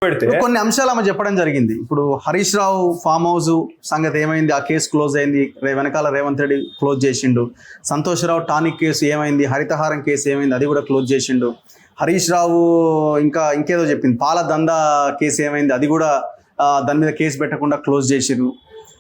పెడితే కొన్ని అంశాలు ఆమె చెప్పడం జరిగింది. ఇప్పుడు హరీష్ రావు ఫామ్ హౌస్ సంగతి ఏమైంది, ఆ కేసు క్లోజ్ అయింది, వెనకాల రేవంత్ రెడ్డి క్లోజ్ చేసిండు. సంతోష్ రావు టానిక్ కేసు ఏమైంది, హరితహారం కేసు ఏమైంది, అది కూడా క్లోజ్ చేసిండు. హరీష్ రావు ఇంకేదో చెప్పింది, పాల దందా కేసు ఏమైంది, అది కూడా దాని మీద కేసు పెట్టకుండా క్లోజ్ చేసిర్రు.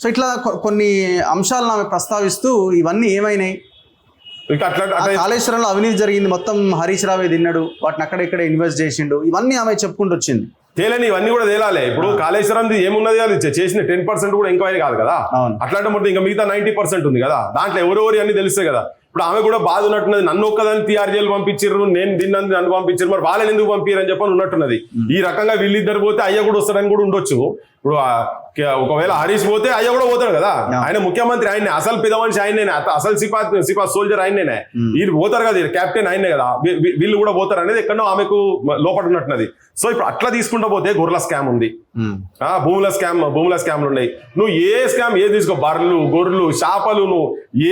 సో ఇట్లా కొన్ని అంశాలను ఆమె ప్రస్తావిస్తూ ఇవన్నీ ఏమైనాయి, కాళేశ్వరంలో అవినీతి జరిగింది, మొత్తం హరీష్ రావే తిన్నాడు, వాటిని అక్కడ ఇన్వెస్ట్ చేసిండు, ఇవన్నీ ఆమె చెప్పుకుంటూ వచ్చింది. తేలని ఇవన్నీ కూడా తేలాలి. ఇప్పుడు కాళేశ్వరం ఏమున్నది కాదు, చేసిన 10% కూడా ఎంక్వైరీ కాదు కదా. అట్లాంటి మొత్తం ఇంకా మిగతా 90% ఉంది కదా, దాంట్లో ఎవరెవరి అన్ని తెలుస్తాయి కదా. ఇప్పుడు ఆమె కూడా బాధ ఉన్నట్టున్నది, నన్ను ఒక్కదాన్ని టీఆర్జీలు పంపించారు, నేను దీన్ని నన్ను పంపించారు, మరి వాళ్ళని ఎందుకు పంపించారని చెప్పని ఉన్నట్టున్నది. ఈ రకంగా వీళ్ళిద్దరు పోతే అయ్య కూడా వస్తాడని కూడా ఉండొచ్చు. ఇప్పుడు ఒకవేళ హరీష్ పోతే అయ్య కూడా పోతాడు కదా, ఆయన ముఖ్యమంత్రి ఆయనే, అసలు పెద్ద మనిషి ఆయనే, అసలు సిపా సోల్జర్ ఆయనే, వీళ్ళు పోతారు కదా, కెప్టెన్ ఆయనే కదా, వీళ్ళు కూడా పోతారు అనేది ఎక్కడో ఆమెకు లోపల ఉన్నట్టున్నది. సో ఇప్పుడు అట్లా తీసుకుంటూ పోతే గొర్రెల స్కామ్ ఉంది, భూముల స్కామ్లు ఉన్నాయి. నువ్వు ఏ స్కామ్ ఏది తీసుకో, బర్రెలు గొర్రెలు చేపలు, నువ్వు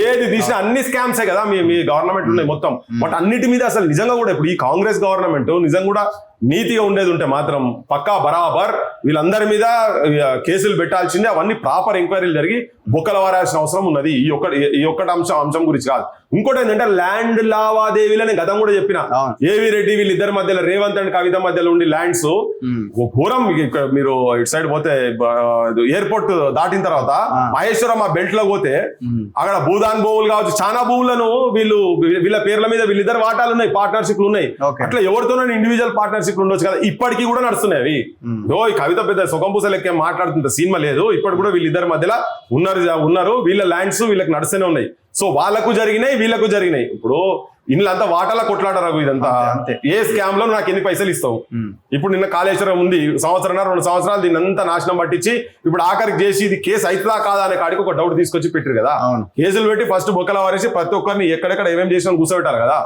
ఏది తీసినా అన్ని స్కామ్సే కదా మీ గవర్నమెంట్ ఉన్నాయి మొత్తం. బట్ అన్నిటి మీద అసలు నిజంగా కూడా ఇప్పుడు ఈ కాంగ్రెస్ గవర్నమెంట్ నిజంగా కూడా నీతిగా ఉండేది ఉంటే మాత్రం పక్కా బరాబర్ వీళ్ళందరి మీద కేసులు పెట్టాల్సిందే. అవన్నీ ప్రాపర్ ఎంక్వైరీలు జరిగి బొక్కల వారాల్సిన అవసరం ఉన్నది. ఈ ఒక్కటి అంశం గురించి కాదు. ఇంకోటి ఏంటంటే ల్యాండ్ లావాదేవీలని గతం కూడా చెప్పిన, ఏవి రెడ్డి వీళ్ళిద్దరి మధ్యలో, రేవంత్ అండ్ కవిత మధ్యలో ఉండి ల్యాండ్స్ ఘోరం. మీరు ఇటు సైడ్ పోతే ఎయిర్పోర్ట్ దాటిన తర్వాత మహేశ్వరం ఆ బెల్ట్ లో పోతే అక్కడ భూదాన్ భూములు కావచ్చు, చాలా భూములను వీళ్ళ పేర్ల మీద వీళ్ళిద్దరు వాటాలు ఉన్నాయి, పార్ట్నర్షిప్లు ఉన్నాయి. అట్లా ఎవరితోనైనా ఇండివిజువల్ పార్ట్నర్షిప్ ఉండొచ్చు కదా, ఇప్పటికీ కూడా నడుస్తున్నాయి అవి. ఈ కవిత పెద్ద సుఖంపూస లెక్క మాట్లాడుతుంటే సినిమా లేదు, ఇప్పటి కూడా వీళ్ళిద్దరి మధ్యలో ఉన్నారు, వీళ్ళ ల్యాండ్స్ వీళ్ళకి నడుస్తూనే ఉన్నాయి. సో వాళ్ళకు జరిగినాయి, వీళ్ళకు జరిగినాయి. ఇప్పుడు ఇన్నంతా వాటాల కొట్లాడరు, ఇదంతా ఏ స్కామ్ లో నాకు ఎన్ని పైసలు ఇస్తావు. ఇప్పుడు నిన్న కాళేశ్వరం ఉంది, 2 సంవత్సరాలు దీన్ని అంతా నాశనం పట్టించి ఇప్పుడు ఆఖరికి చేసి ఇది కేసు అవుతుందా కాదా అనే కాడికి ఒక డౌట్ తీసుకొచ్చి పెట్టారు కదా. కేసులు పెట్టి ఫస్ట్ బొక్కల వారేసి ప్రతి ఒక్కరిని ఎక్కడెక్కడ ఏమేమి చేసిన కూర్చోబెట్టారు కదా.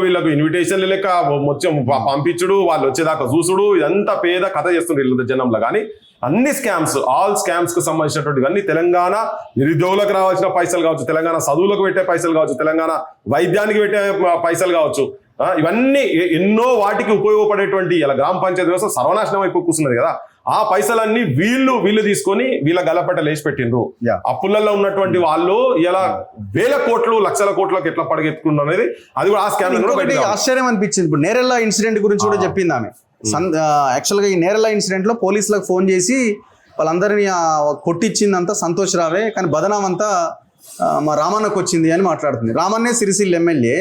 వీళ్ళకు ఇన్విటేషన్లు లెక్క మొత్తం పంపించుడు, వాళ్ళు వచ్చేదాకా చూసుడు, ఇదంతా పేద కథ చేస్తుండ్రు వీళ్ళ జనంలో. కానీ అన్ని స్కామ్స్, ఆల్ స్కామ్స్ కు సంబంధించినటువంటి అన్ని తెలంగాణ నిరుద్యోగులకు రావాల్సిన పైసలు కావచ్చు, తెలంగాణ చదువులకు పెట్టే పైసలు కావచ్చు, తెలంగాణ వైద్యానికి పెట్టే పైసలు కావచ్చు, ఇవన్నీ ఎన్నో వాటికి ఉపయోగపడేటువంటి ఇలా గ్రామ పంచాయతీ వ్యవస్థ సర్వనాశనం అయిపోయి కూర్చున్నది కదా. ఆ పైసలన్నీ వీళ్ళు తీసుకొని వీళ్ళ గల్లపట్ట లేచి పెట్టిండ్రు. అప్పులలో ఉన్నటువంటి వాళ్ళు ఇలా వేల కోట్లు లక్షల కోట్లకు ఎట్లా పడగెత్తుకున్నారు అనేది అది కూడా ఆ స్కామ్. ఆశ్చర్యం అనిపించింది. ఇప్పుడు నేరెళ్ళ ఇన్సిడెంట్ గురించి కూడా చెప్పింది ఆమె. యాక్చువల్గా ఈ నేరెళ్ళ ఇన్సిడెంట్ లో పోలీసులకు ఫోన్ చేసి వాళ్ళందరినీ కొట్టించిందంతా సంతోష్ రావే, కానీ బదనాం అంతా మా రామన్నకు వచ్చింది అని మాట్లాడుతుంది. రామన్నే సిరిసిల్ల ఎమ్మెల్యే,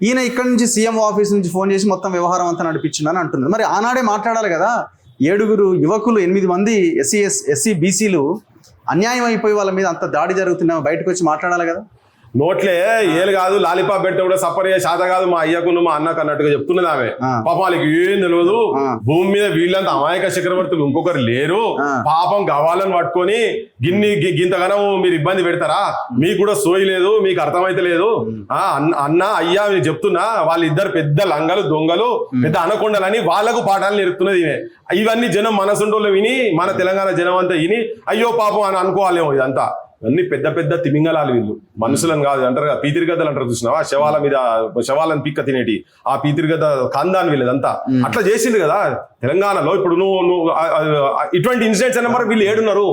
ఈయన ఇక్కడ నుంచి సీఎం ఆఫీస్ నుంచి ఫోన్ చేసి మొత్తం వ్యవహారం అంతా నడిపించిందని అంటుంది. మరి ఆనాడే మాట్లాడాలి కదా. 7 యువకులు 8 మంది ఎస్సీ బీసీలు అన్యాయం అయిపోయి వాళ్ళ మీద అంత దాడి జరుగుతున్నా బయటకు వచ్చి మాట్లాడాలి కదా. నోట్లే ఏలు కాదు, లాలీపాప్ పెడితే కూడా సఫర్ అయ్యే శాత కాదు మా అయ్యకు మా అన్నకు అన్నట్టుగా చెప్తున్నది ఆమె. పాపం వాళ్ళకి ఏం తెలియదు, భూమి మీద వీళ్ళంతా అమాయక చక్రవర్తులు ఇంకొకరు లేరు, పాపం గవాలని పట్టుకొని గింతగానం మీరు ఇబ్బంది పెడతారా, మీకు కూడా సోయి లేదు, మీకు అర్థమైతే లేదు. అన్న అయ్యా మీరు చెప్తున్నా, వాళ్ళిద్దరు పెద్ద లంగలు దొంగలు, పెద్ద అనకొండలని వాళ్ళకు పాఠాలు నేర్పుతున్నది ఈమె. ఇవన్నీ జనం మనసుంటోళ్ళు విని, మన తెలంగాణ జనం అంతా విని అయ్యో పాపం అని అనుకోవాలేమో. ఇదంతా అన్ని పెద్ద పెద్ద తిమింగలాలు వీళ్ళు, మనుషులను కాదు. అంటారు కదా పీతిరిగద్దలు అంటారు, చూసినావా, శవాలను పిక్క తినేటి ఆ పీతిరిగద్ద కందాన్ని వీళ్ళదంతా అట్లా చేసింది కదా తెలంగాణలో. ఇప్పుడు నువ్వు ఇటువంటి ఇన్సిడెంట్స్ అన్న మరి వీళ్ళు ఏడున్నారు,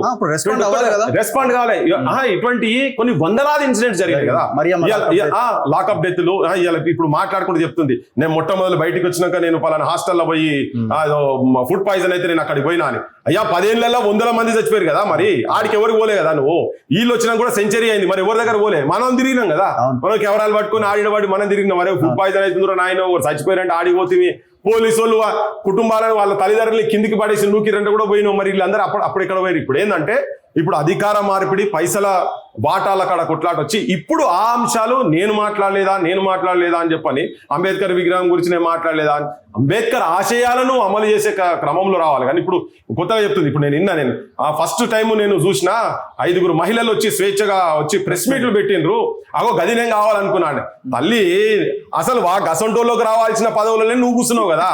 రెస్పాండ్ కావాలి. ఇటువంటి కొన్ని వందలాది ఇన్సిడెంట్స్ జరిగాయి కదా, లాకప్ డెత్లు. ఇప్పుడు మాట్లాడుకుంటూ చెప్తుంది, నేను మొట్టమొదటి బయటకు వచ్చినాక నేను పలానా హాస్టల్లో పోయి ఫుడ్ పాయిజన్ అయితే నేను అక్కడికి పోయినా అని. అయ్యా 10 ఏళ్లలో 100 మంది చచ్చిపోయారు కదా, మరి ఆడికి ఎవరికి పోలే కదా నువ్వు. వీళ్ళు వచ్చినా కూడా సెంచరీ అయింది, మరి ఎవరి దగ్గర పోలే, మనం తిరిగినాం కదా. మనం కెమెరాలు పట్టుకుని ఆడినవాడి మనం తిరిగినాం. మరి ఫుడ్ పాయిజన్ అవుతుందో నాయన చచ్చిపోయారంటే ఆడిపోతుంది. పోలీసు వాళ్ళు కుటుంబాలను వాళ్ళ తల్లిదండ్రులు కిందికి పడేసి నూకిరంటే కూడా పోయినాం. మరి వీళ్ళందరూ అప్పుడు ఇక్కడ పోయారు. ఇప్పుడు ఏంటంటే ఇప్పుడు అధికార మార్పిడి, పైసల వాటాల కాడ కొట్లాట వచ్చి ఇప్పుడు ఆ అంశాలు నేను మాట్లాడలేదా అని చెప్పని, అంబేద్కర్ విగ్రహం గురించి నేను మాట్లాడలేదా అని, అంబేద్కర్ ఆశయాలను అమలు చేసే క్రమంలో రావాలి. కానీ ఇప్పుడు కొత్తగా చెప్తుంది. ఇప్పుడు నేను ఫస్ట్ టైం నేను చూసిన 5 మహిళలు వచ్చి స్వేచ్ఛగా వచ్చి ప్రెస్ మీట్లు పెట్టిండ్రు. అగో గది నేను కావాలనుకున్నాను. తల్లి అసలు గసంటోల్లోకి రావాల్సిన పదవులనే నువ్వు కూర్చున్నావు కదా.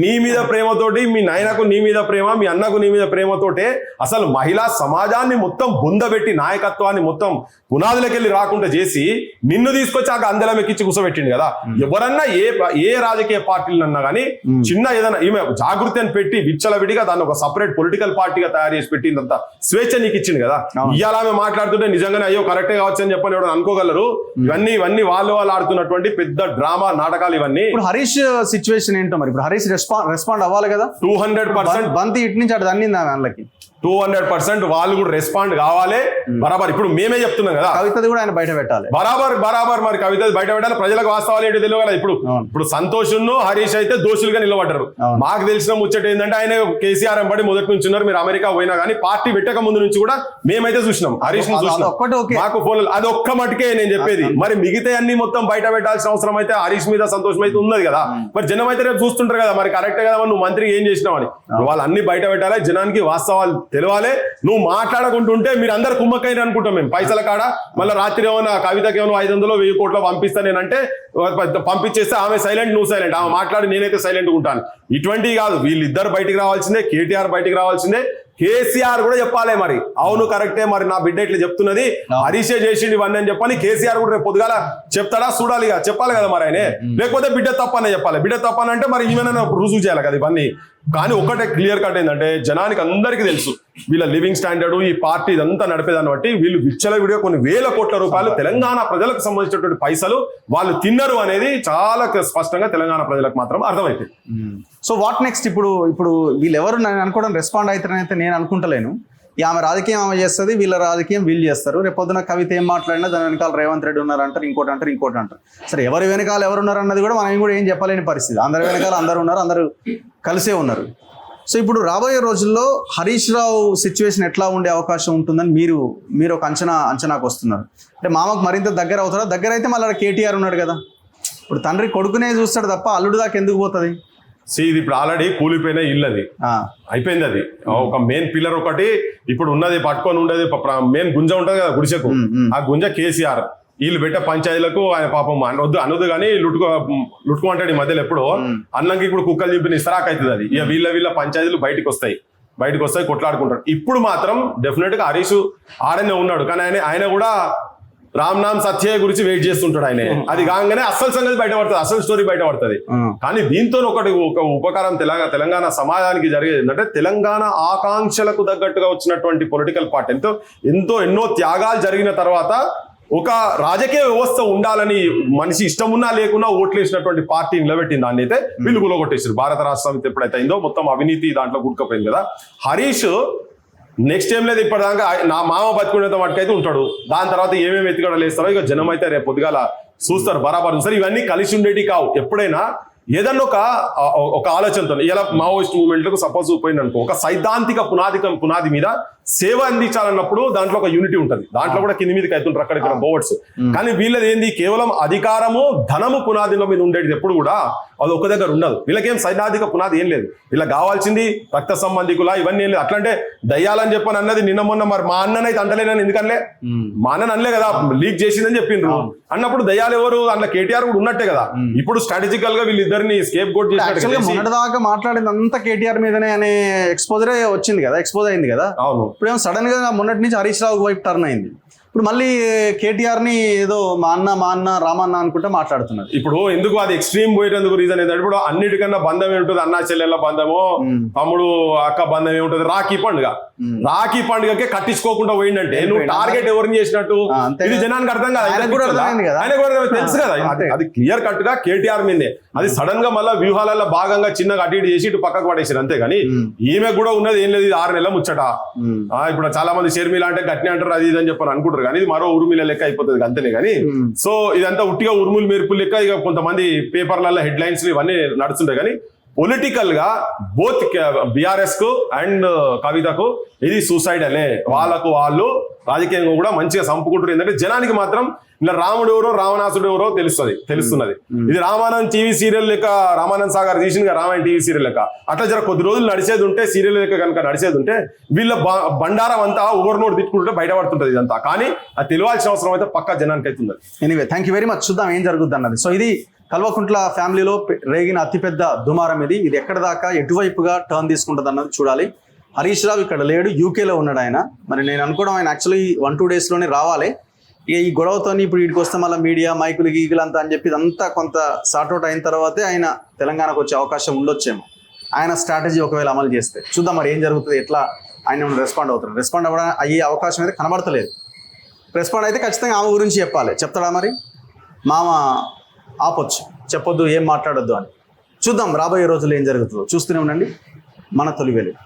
నీ మీద ప్రేమతోటి, మీ నాయనకు నీ మీద ప్రేమ, మీ అన్నకు నీ మీద ప్రేమతోటే అసలు మహిళా సమాజాన్ని మొత్తం బొందబెట్టి, నాయకత్వాన్ని మొత్తం మొత్తం పునాదులకెళ్ళి రాకుండా చేసి నిన్ను తీసుకొచ్చి ఆ అందలం ఎక్కించి కూర్చోబెట్టిండు కదా. ఎవరన్నా ఏ రాజకీయ పార్టీలన్నా కానీ చిన్న ఏదైనా ఈమె జాగృతి అని పెట్టి విచ్చలవిడిగా దాన్ని ఒక సపరేట్ పొలిటికల్ పార్టీగా తయారు చేసి పెట్టిందంత స్వేచ్ఛ నీకు ఇచ్చింది కదా. ఇవాళ ఆమె మాట్లాడుతుంటే నిజంగానే అయ్యో కరెక్టే కావచ్చు అని చెప్పని ఎవరు అనుకోగలరు. ఇవన్నీ వాళ్ళు ఆడుతున్నటువంటి పెద్ద డ్రామా నాటకాలు ఇవన్నీ. ఇప్పుడు హరీష్ సిచ్యువేషన్ ఏంటో మరి, ఇప్పుడు హరీష్ రెస్పాండ్ అవ్వాలి కదా. 200% బంతి ఇటు నుంచి అటు తన్నింది ఆమె వాళ్ళకి. 200% వాళ్ళు కూడా రెస్పాండ్ కావాలి బరాబర్. ఇప్పుడు మేమే చెప్తున్నాం కదా, కవితది కూడా ఆయన బయట పెట్టాలి బరాబర్ మరి కవిత బయట పెట్టాలి. ప్రజలకు వాస్తవాలు ఏంటో తెలియదు కదా. ఇప్పుడు సంతోష్ హరీష్ అయితే దోషులుగా నిలబడ్డారు. మాకు తెలిసిన ముచ్చట ఏంటంటే ఆయన కేసీఆర్ ఎంబడి మొదటి నుంచి ఉన్నారు. మీరు అమెరికా పోయినా కానీ పార్టీ పెట్టక ముందు నుంచి కూడా మేమైతే చూసినాం హరీష్ ను చూసినాం. మాకు ఫోన్ అది ఒక్క మటుకే నేను చెప్పేది. మరి మిగతా అన్ని మొత్తం బయట పెట్టాల్సిన అవసరం అయితే హరీష్ మీద సంతోషం అయితే ఉన్నది కదా. మరి జనం అయితే రేపు చూస్తుంటారు కదా, మరి కరెక్టే కదా నువ్వు మంత్రి ఏం చేసినావు అని. వాళ్ళు అన్ని బయట పెట్టాలి, జనానికి వాస్తవాలు తెలియాలి. నువ్వు మాట్లాడకుంటుంటే మీరు అందరు కుమ్మక్కైన అనుకుంటాం మేము పైసల కాడ. మళ్ళీ రాత్రి ఏమైనా కవితకి ఏమైనా 500 1000 కోట్లు పంపిస్తా నేనంటే పంపించేస్తే ఆమె సైలెంట్ నువ్వు సైలెంట్, ఆమె మాట్లాడి నేనైతే సైలెంట్ ఉంటాను. ఇటువంటివి కాదు, వీళ్ళిద్దరు బయటికి రావాల్సిందే, కేటీఆర్ బయటికి రావాల్సిందే, కేసీఆర్ కూడా చెప్పాలి మరి అవును కరెక్టే మరి నా బిడ్డ ఇట్లా చెప్తున్నది హరీషే చేసిండు ఇవన్నీ అని చెప్పని కేసీఆర్ కూడా రేపు పొద్దుగాల చెప్తాడా చూడాలి చెప్పాలి కదా మరి ఆయనే. లేకపోతే బిడ్డ తప్పనే చెప్పాలి. బిడ్డ తప్పనంటే మరి ఈమెన రుజువు చేయాలి కదా ఇవన్నీ. కానీ ఒకటే క్లియర్ కట్ ఏంటంటే జనానికి అందరికీ తెలుసు వీళ్ళ లివింగ్ స్టాండర్డ్, ఈ పార్టీ ఇదంతా నడిపేదాన్ని బట్టి వీళ్ళు విచ్చలవిడిగా కొన్ని వేల కోట్ల రూపాయలు తెలంగాణ ప్రజలకు సంబంధించినటువంటి పైసలు వాళ్ళు తిన్నారు అనేది చాలా స్పష్టంగా తెలంగాణ ప్రజలకు మాత్రం అర్థమైంది. So what next? ఇప్పుడు వీళ్ళెవరు నేను అనుకోవడం రెస్పాండ్ అవుతారని అయితే నేను అనుకుంటలేను. ఆమె రాజకీయం ఆమె చేస్తుంది, వీళ్ళ రాజకీయం వీళ్ళు చేస్తారు. రేపు పొద్దున కవిత ఏం మాట్లాడినా దాని వెనకాల రేవంత్ రెడ్డి ఉన్నారంటారు, ఇంకోటి అంటారు. సరే ఎవరి వెనకాల ఎవరు ఉన్నారు అన్నది కూడా మనం కూడా ఏం చెప్పలేని పరిస్థితి. అందరి వెనకాల అందరు ఉన్నారు, అందరూ కలిసే ఉన్నారు. సో ఇప్పుడు రాబోయే రోజుల్లో హరీష్ రావు సిచ్యువేషన్ ఎట్లా ఉండే అవకాశం ఉంటుందని మీరు ఒక అంచనాకు వస్తున్నారు. అంటే మామకు మరింత దగ్గర అవుతారా? దగ్గర అయితే మళ్ళీ కేటీఆర్ ఉన్నాడు కదా. ఇప్పుడు తండ్రి కొడుకునే చూస్తాడు తప్ప అల్లుడు దాకా ఎందుకు పోతుంది? ఇది ఇప్పుడు ఆల్రెడీ కూలిపోయిన ఇల్లు, అది అయిపోయింది. అది ఒక మెయిన్ పిల్లర్ ఒకటి ఇప్పుడు ఉన్నది పట్టుకొని ఉండేది మెయిన్ గుంజ ఉంటది కదా గుడిసెకు, ఆ గుంజ కేసీఆర్. వీళ్ళు పెట్టే పంచాయతీలకు ఆయన పాపం అనొద్దు కానీ లుట్టుకుంటాడు ఈ మధ్యలో. ఎప్పుడు అన్నంకి ఇప్పుడు కుక్కలు చింపిన ఇస్తరాక్ అవుతుంది అది. ఇక వీళ్ళ పంచాయతీలు బయటకు వస్తాయి కొట్లాడుకుంటారు. ఇప్పుడు మాత్రం డెఫినెట్ గా హరీష్ ఆడనే ఉన్నాడు, కానీ ఆయన కూడా రామ్ నామ్ సత్య గురించి వెయిట్ చేస్తుంటాడు ఆయన. అది కాగానే అసలు సంగతి బయటపడుతుంది, అసలు స్టోరీ బయటపడుతుంది. కానీ దీంతో ఒక ఉపకారం తెలంగాణ సమాజానికి జరిగేది ఏంటంటే తెలంగాణ ఆకాంక్షలకు తగ్గట్టుగా వచ్చినటువంటి పొలిటికల్ పార్టీ ఎన్నో త్యాగాలు జరిగిన తర్వాత ఒక రాజకీయ వ్యవస్థ ఉండాలని మనిషి ఇష్టమున్నా లేకున్నా ఓట్లేసినటువంటి పార్టీ నిలబెట్టింది. దాన్ని అయితే వీళ్ళు గులగొట్టేసారు. భారత రాష్ట్ర సమితి ఎప్పుడైతే అయిందో మొత్తం అవినీతి దాంట్లో గుర్తుకపోయింది కదా. హరీష్ నెక్స్ట్ ఏం లేదు, ఇప్పటిదాకా నా మామ బతుకునేంత మటుకైతే ఉంటాడు. దాని తర్వాత ఏమేమి ఎత్తుగడలు వేస్తారో ఇక జనం అయితే రేపు పొద్దుగాల చూస్తారు, బరాబర్ చూస్తారు. ఇవన్నీ కలిసి ఉండేటి కావు. ఎప్పుడైనా ఏదన్నా ఒక ఆలోచనతో ఇలా మావోయిస్ట్ మూవ్మెంట్లకు సపోజ్ పోయింది అనుకో, ఒక సైద్ధాంతిక పునాది మీద సేవ అందించాలన్నప్పుడు దాంట్లో ఒక యూనిటీ ఉంటుంది. దాంట్లో కూడా కింది మీదకి అవుతుంటారు అక్కడిక్కడ బోవర్డ్స్. కానీ వీళ్ళది ఏంది, కేవలం అధికారము ధనము పునాదిలో మీద ఉండేది ఎప్పుడు కూడా అది ఒక దగ్గర ఉండదు. వీళ్ళకేం సైద్ధాంతిక పునాది ఏం లేదు. వీళ్ళకి కావాల్సింది రక్త సంబంధికుల ఇవన్నీ ఏం లేదు. అట్లంటే దయ్యాలని చెప్పని అన్నది నిన్న మొన్న మరి మా అన్ననైతే అంటలేనని ఎందుకనలే, మా అన్నని అనలే కదా, లీక్ చేసిందని చెప్పిండ్రు. అన్నప్పుడు దయ్యాలు ఎవరు? అందులో కేటీఆర్ కూడా ఉన్నట్టే కదా. ఇప్పుడు స్ట్రాటజికల్ గా వీళ్ళిద్దరిని స్కేప్ గోట్ చేసినట్టు దాకా మాట్లాడింది అంతా కేటీఆర్ మీదనే అనే ఎక్స్పోజ్ అయింది కదా. అవును. ఇప్పుడు ఏమో సడన్ గా మొన్నటి నుంచి హరీష్ రావు వైపు టర్న్ అయింది. ఇప్పుడు మళ్ళీ కేటీఆర్ ని ఏదో మా అన్న రామన్న అనుకుంటే మాట్లాడుతున్నారు. ఇప్పుడు ఎందుకు అది ఎక్స్ట్రీమ్ పోయేందుకు రీజన్ ఏంటంటే ఇప్పుడు అన్నిటికన్నా బంధం ఏముంటుంది, అన్నా చెల్లెళ్ళ బంధము, తమ్ముడు అక్క బంధం ఏముంటుంది, రాఖీ పండుగకే కట్టించుకోకుండా పోయిందంటే నువ్వు టార్గెట్ ఎవరిని చేసినట్టు ఇది జనానికి అర్థం కాదు. ఆయన కూడా తెలుసు కదా. అది క్లియర్ కట్ గా కేటీఆర్ మీదే. అది సడన్ గా మళ్ళీ వ్యూహాలలో భాగంగా చిన్నగా అటు ఇటు చేసి ఇటు పక్కకు పడేసారు అంతేగాని ఈమె కూడా ఉన్నది ఏం లేదు. ఇది 6 నెలల ముచ్చట. ఇప్పుడు చాలా మంది షర్మిల అంటే గట్టిని అంటారు, అది ఇది అని చెప్పని అనుకుంటారు. కానీ ఇది మరో ఉరుమిల లెక్క అయిపోతుంది అంతేనే. కానీ సో ఇదంతా ఉట్టిగా ఉరుములు మెరుపులు లెక్క. ఇక కొంతమంది పేపర్లలో హెడ్ లైన్స్ ఇవన్నీ నడుస్తుంటాయి. కానీ పొలిటికల్ గా బోత్ బీఆర్ఎస్ కు అండ్ కవితకు ఇది సూసైడ్ అనే వాళ్ళకు వాళ్ళు రాజకీయంగా కూడా మంచిగా చంపుకుంటారు. ఎందుకంటే జనానికి మాత్రం ఇలా రాముడు ఎవరో రావణాసుడు ఎవరో తెలుస్తున్నది. ఇది రామానంద్ టీవీ సీరియల్ లెక్క, రామానంద్ సాగర్ తీసిన రామాయణ టీవీ సీరియల్ లెక్క అట్లా జర కొద్ది రోజులు నడిచేది ఉంటే, సీరియల్ లెక్క కనుక నడిచేది ఉంటే వీళ్ళ బండారం అంతా ఓవర్నోడ్ తిట్టుకుంటే బయటపడుతుంటది ఇదంతా. కానీ అది తెలియాల్సిన అవసరం అయితే పక్కా జనానికి అవుతుంది. Anyway, thank you very much. చూద్దాం ఏం జరుగుతుంది అన్నది. సో ఇది కల్వకుంట్ల ఫ్యామిలీలో రేగిన అతిపెద్ద దుమారం. ఇది ఎక్కడ దాకా ఎటువైపుగా టర్న్ తీసుకుంటుంది అన్నది చూడాలి. హరీష్ రావు ఇక్కడ లేడు, యూకేలో ఉన్నాడు ఆయన. మరి నేను అనుకోవడం ఆయన యాక్చువల్లీ 1-2 డేస్లోనే రావాలి. ఇక ఈ గొడవతో ఇప్పుడు వీటికి వస్తే మళ్ళీ మీడియా మైకులు గీకులు అంతా అని చెప్పి ఇదంతా కొంత సార్ట్అవుట్ అయిన తర్వాతే ఆయన తెలంగాణకు వచ్చే అవకాశం ఉండొచ్చేమో, ఆయన స్ట్రాటజీ ఒకవేళ అమలు చేస్తే. చూద్దాం మరి ఏం జరుగుతుంది, ఎట్లా ఆయన రెస్పాండ్ అవుతారు. రెస్పాండ్ అయ్యే అవకాశం అయితే కనబడతలేదు. రెస్పాండ్ అయితే ఖచ్చితంగా ఆమె గురించి చెప్పాలి. చెప్తాడా మరి? మామ ఆపొచ్చు, చెప్పొద్దు, ఏం మాట్లాడొద్దు అని. చూద్దాం రాబోయే రోజుల్లో ఏం జరుగుతుందో. చూస్తూనే ఉండండి మన తొలి వెలుగు.